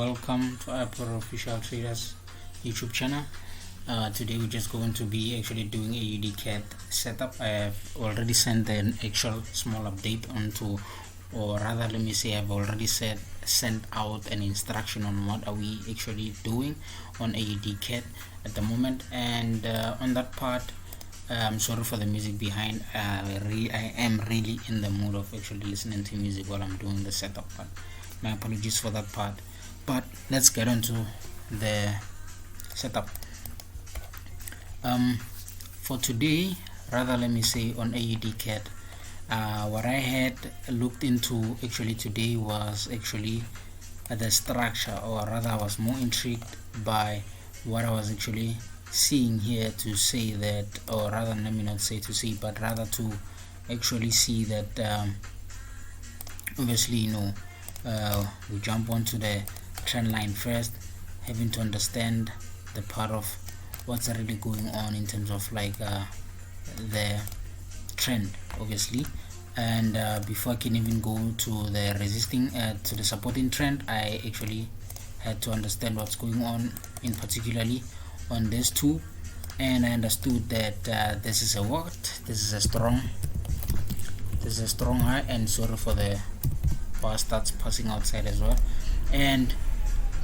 welcome to our official traders YouTube channel. Today we're just going to be actually doing a Audcad setup. I have already sent an actual small update onto, or rather let me say I've already sent out an instruction on what are we actually doing on Audcad at the moment. And on that part, I'm sorry for the music behind. I am really in the mood of actually listening to music while I'm doing the setup part. My apologies for that part, but let's get on to the setup. For today, rather let me say on Audcad, what I had looked into actually today was actually the structure, or rather I was more intrigued by what I was actually seeing here to say that, or rather let me not say to see, but rather to actually see that obviously we jump onto the trend line first, having to understand the part of what's really going on in terms of like the trend obviously. And before I can even go to the resisting to the supporting trend, I actually had to understand what's going on in particularly on this two, and I understood that this is a strong high, and sorry for the bar starts passing outside as well, and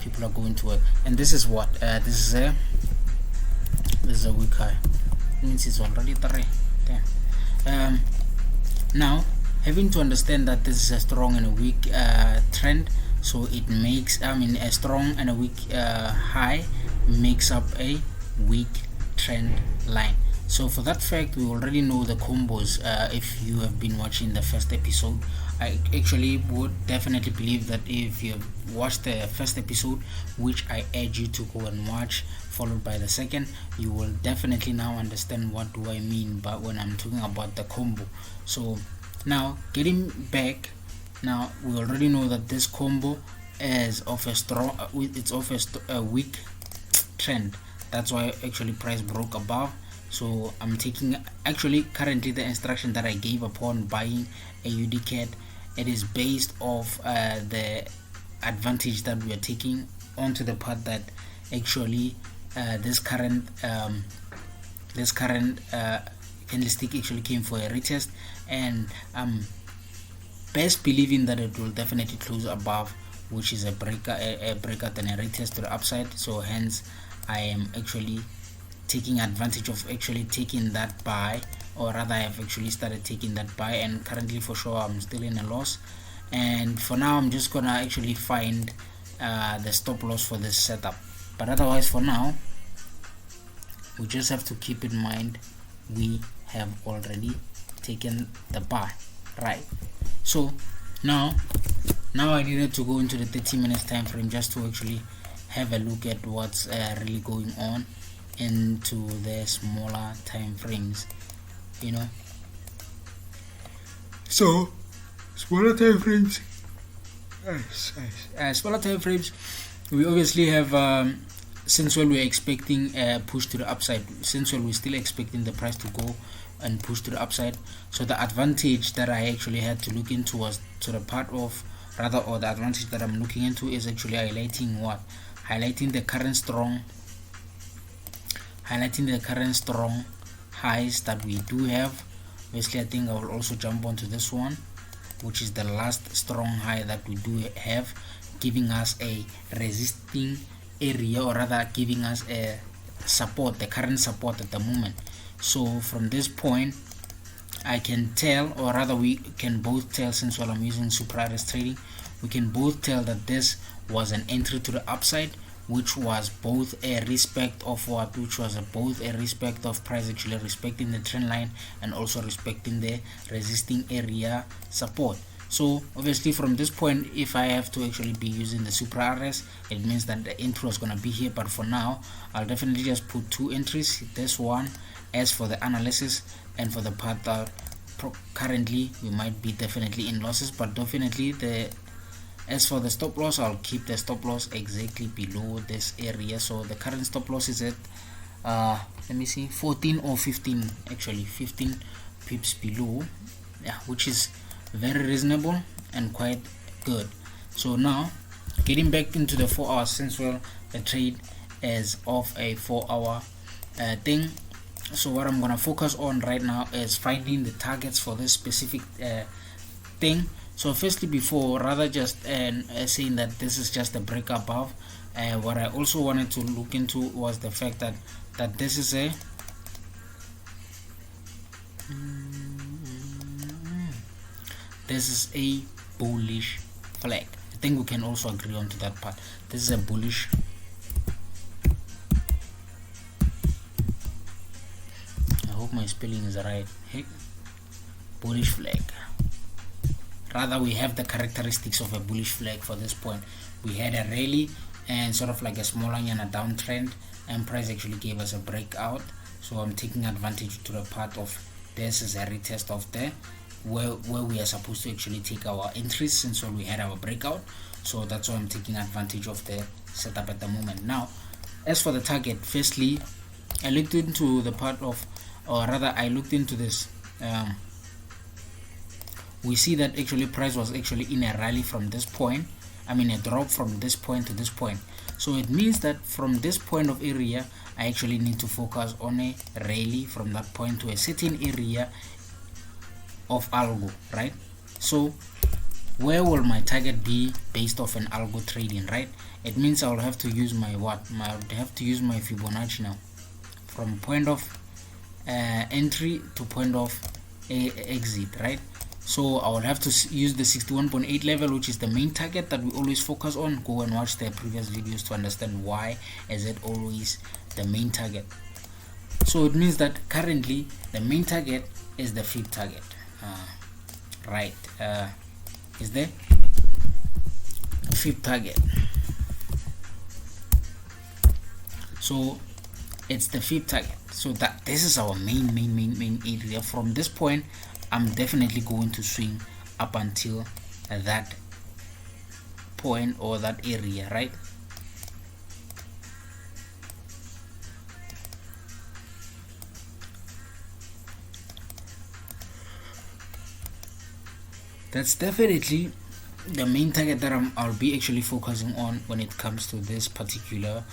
people are going to work. And this is what this is a weak high. It means it's already 3. Damn. Now having to understand that this is a strong and a weak trend, so it makes a strong and a weak high makes up a weak trend line. So for that fact, we already know the combos. If you have been watching the first episode, I actually would definitely believe that if you have watched the first episode, which I urge you to go and watch, followed by the second, you will definitely now understand what do I mean by when I'm talking about the combo. So now getting back, now we already know that this combo is of a strong, it's of a weak trend. That's why actually price broke above. So I'm taking actually currently the instruction that I gave upon buying a Audcad. It is based off the advantage that we are taking onto the part that actually this current candlestick actually came for a retest, and I'm best believing that it will definitely close above, which is a breakout and a retest to the upside. So hence I am actually taking advantage of actually taking that buy, or rather I have actually started taking that buy, and currently for sure I'm still in a loss. And for now I'm just gonna actually find the stop loss for this setup, but otherwise for now we just have to keep in mind we have already taken the buy, right? So now I needed to go into the 30 minutes time frame just to actually have a look at what's really going on into the smaller time frames, so smaller time frames, we obviously have since when we're expecting a push to the upside, since when we're still expecting the price to go and push to the upside. So the advantage that I actually had to look into was to the part of, rather, or the advantage that I'm looking into is actually highlighting the current strong highs that we do have. Obviously I think I will also jump onto this one, which is the last strong high that we do have, giving us a resisting area, or rather giving us a support, the current support at the moment. So from this point I can tell, or rather we can both tell, since while I'm using supra trading, we can both tell that this was an entry to the upside, which was both a respect of price actually respecting the trend line and also respecting the resisting area support. So obviously from this point, if I have to actually be using the supra RS, it means that the entry was going to be here. But for now I'll definitely just put 2 entries, this one as for the analysis, and for the part that currently we might be definitely in losses, but definitely as for the stop loss, I'll keep the stop loss exactly below this area. So the current stop loss is at let me see, 14 or 15, actually 15 pips below, which is very reasonable and quite good. So now Getting back into the 4 hours, since well the trade is of a 4-hour thing, so what I'm gonna focus on right now is finding the targets for this specific thing. So firstly, before rather just saying that this is just a break above, what I also wanted to look into was the fact that this is a bullish flag. I think we can also agree on to that part. This is a bullish my spelling is right. Hey, bullish flag. Rather, we have the characteristics of a bullish flag for this point. We had a rally and sort of like a smaller and a downtrend, and price actually gave us a breakout. So I'm taking advantage to the part of this is a retest of the where we are supposed to actually take our entries, since we had our breakout. So that's why I'm taking advantage of the setup at the moment. Now, as for the target, firstly, I looked into the part of, or rather I looked into this. We see that actually price was actually in a rally from this point, I mean a drop from this point to this point. So it means that from this point of area, I actually need to focus on a rally from that point to a certain area of algo, right? So where will my target be based off an algo trading, right? It means I will have to use my Fibonacci now, from point of entry to point of exit, right? So I will have to use the 61.8 level, which is the main target that we always focus on. Go and watch the previous videos to understand why is it always the main target. So it means that currently the main target is the fib target, right? Is the fib target. So it's the fib target. So that this is our main area. From this point, I'm definitely going to swing up until that point or that area, right? That's definitely the main target that I'll be actually focusing on when it comes to this particular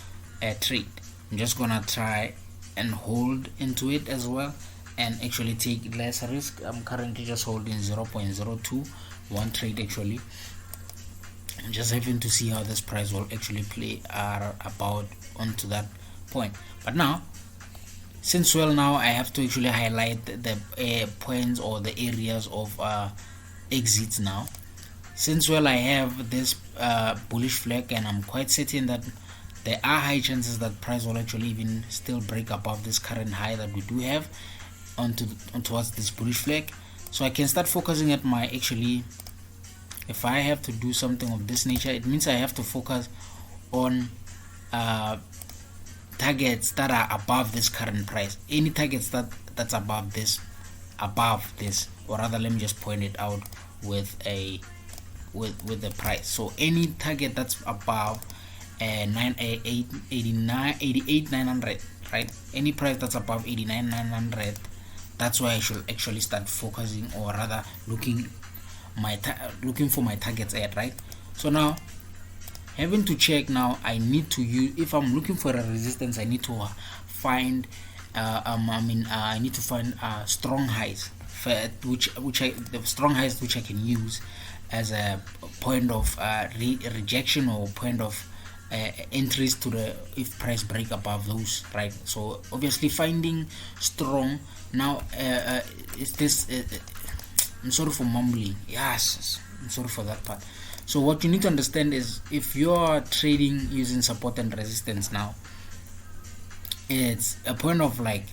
trade. I'm just gonna try and hold into it as well and actually take less risk. I'm currently just holding 0.02 one trade actually. I'm just having to see how this price will actually play about onto that point. But now, since well now I have to actually highlight the points or the areas of exits now. Since well I have this bullish flag, and I'm quite certain that there are high chances that price will actually even still break above this current high that we do have towards this bullish flag. So I can start focusing at my actually, if I have to do something of this nature, it means I have to focus on targets that are above this current price. Any targets that's above this, or rather let me just point it out with a with the price. So any target that's above 88,900, right? Any price that's above 89,900, that's why I should actually start focusing, or rather looking for my targets at, right? So now, having to check now, I need to use, if I'm looking for a resistance, I need to find I need to find strong highs, the strong highs which I can use as a point of rejection or point of entries to the if price break above those, right? So obviously finding strong now is this I'm sorry for mumbling, yes, I'm sorry for that part. So what you need to understand is, if you're trading using support and resistance now, it's a point of like,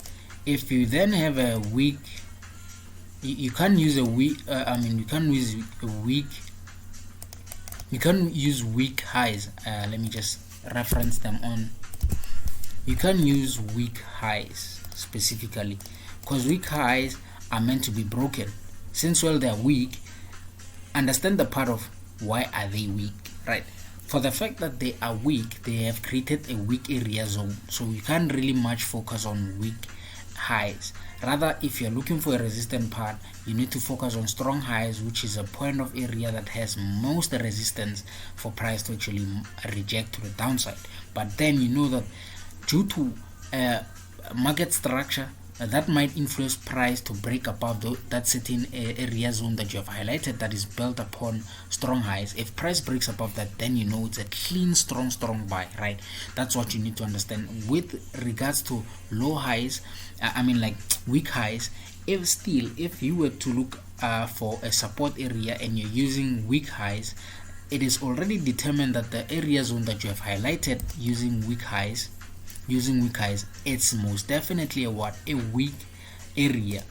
if you then have a weak, you can't use a weak you can use weak highs. Let me just reference them on. You can use weak highs specifically, because weak highs are meant to be broken. Since well they're weak, understand the part of why are they weak, right? For the fact that they are weak, they have created a weak area zone, so you can't really much focus on weak highs. Rather, if you're looking for a resistant part, you need to focus on strong highs, which is a point of area that has most resistance for price to actually reject to the downside. But then you know that due to market structure, that might influence price to break above that certain area zone that you have highlighted that is built upon strong highs. If price breaks above that, then you know it's a clean strong buy, right? That's what you need to understand. With regards to low highs, like weak highs, if you were to look for a support area and you're using weak highs, it is already determined that the area zone that you have highlighted using weak highs, it's most definitely a weak area.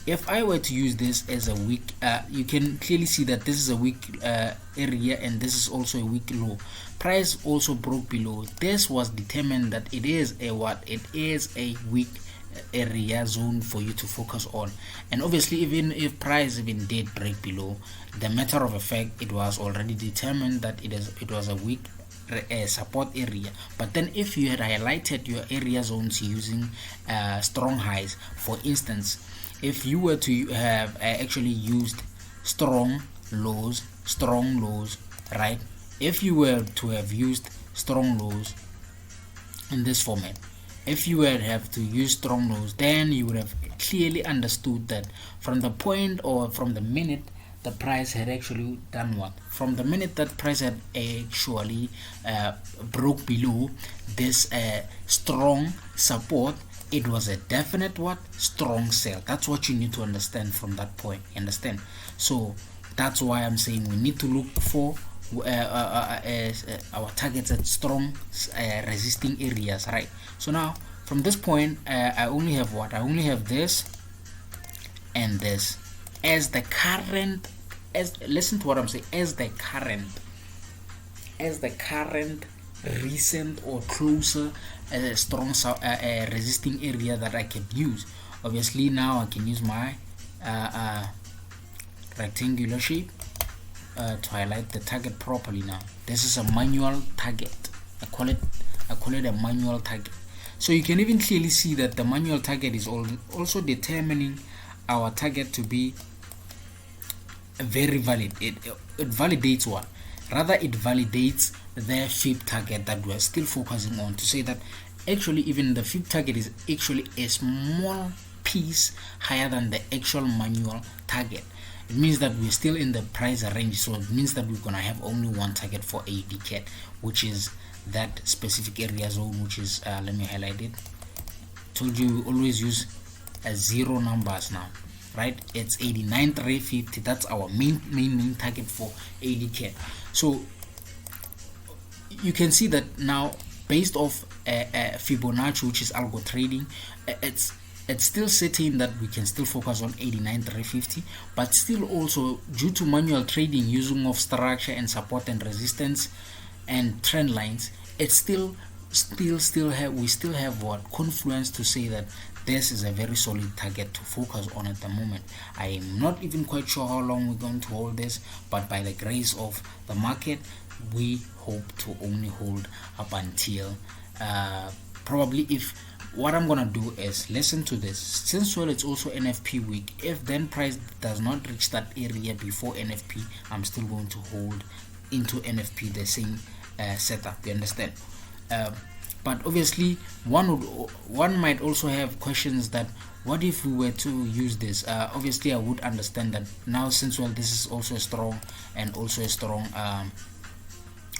If I were to use this as a weak, you can clearly see that this is a weak area and this is also a weak low. Price also broke below. This was determined that it is a weak area zone for you to focus on. And obviously, even if price did break below, the matter of fact, it was already determined that it was a weak support area. But then if you had highlighted your area zones using strong highs, for instance, if you were to have actually used strong lows, right? If you were to have used strong lows in this format, if you would have to use strong lows, then you would have clearly understood that from the point or from the minute the price had actually done what? From the minute that price had actually broke below this strong support, it was a definite strong sell. That's what you need to understand from that point. Understand? So that's why I'm saying we need to look for our targets at strong resisting areas, right? So now from this point, I only have this and this as the current. Listen to what I'm saying. As the current recent or closer strong resisting area that I can use. Obviously now I can use my rectangular shape to highlight the target properly. Now this is a manual target. I call it a manual target. So you can even clearly see that the manual target is also determining our target to be very valid. It validates what? Rather, it validates the fib target that we're still focusing on, to say that actually even the fib target is actually a small piece higher than the actual manual target. It means that we're still in the price range, so it means that we're gonna have only one target for Audcad, which is that specific area zone, which is let me highlight it. Told you we always use zero numbers now, right? It's 89,350. That's our main target for Audcad. So you can see that now, based off Fibonacci, which is algo trading, it's still setting that we can still focus on 89,350, but still also due to manual trading using of structure and support and resistance and trend lines, it's still have what? Confluence to say that this is a very solid target to focus on at the moment. I am not even quite sure how long we're going to hold this, but by the grace of the market, we hope to only hold up until probably, if what I'm gonna do is listen to this, since it's also NFP week, if then price does not reach that area before NFP, I'm still going to hold into NFP the same setup. You understand? But obviously one might also have questions that what if we were to use this? Obviously I would understand that now, since this is also a strong and also a strong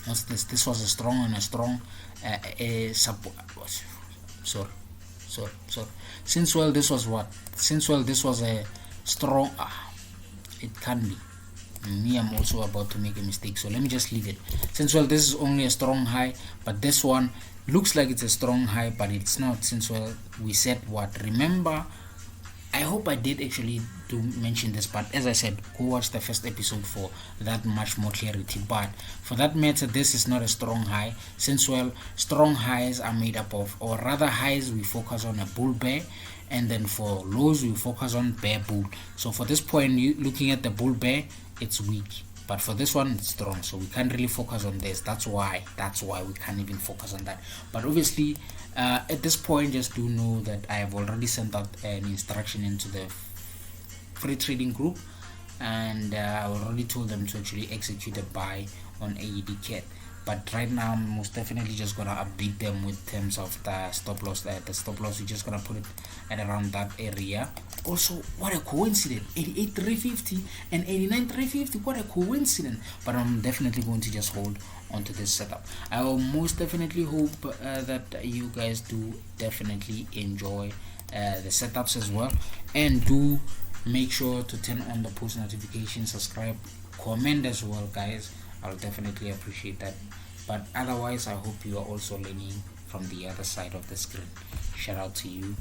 what's this? This was a strong and a strong support. Sorry. Since this was what? Since this was a strong. It can be. Me, I'm also about to make a mistake, so let me just leave it. Since this is only a strong high, but this one looks like it's a strong high, but it's not. Since we said what? Remember, I hope I did actually do mention this, but as I said, go watch the first episode for that much more clarity. But for that matter, this is not a strong high, since strong highs are made up of, or rather highs we focus on a bull bear, and then for lows we focus on bear bull. So for this point, looking at the bull bear, it's weak. but for this one it's strong, so we can't really focus on this. That's why we can't even focus on that. But obviously at this point, just do know that I have already sent out an instruction into the free trading group, and I already told them to actually execute a buy on Audcad. But right now I'm most definitely just gonna update them with terms of the stop loss. The stop loss, we're just gonna put it at around that area. Also, what a coincidence, 88,350 and 89,350, what a coincidence. But I'm definitely going to just hold onto this setup. I will most definitely hope that you guys do definitely enjoy the setups as well, and do make sure to turn on the post notifications, subscribe, comment as well, guys. I'll definitely appreciate that. But otherwise, I hope you are also learning from the other side of the screen. Shout out to you.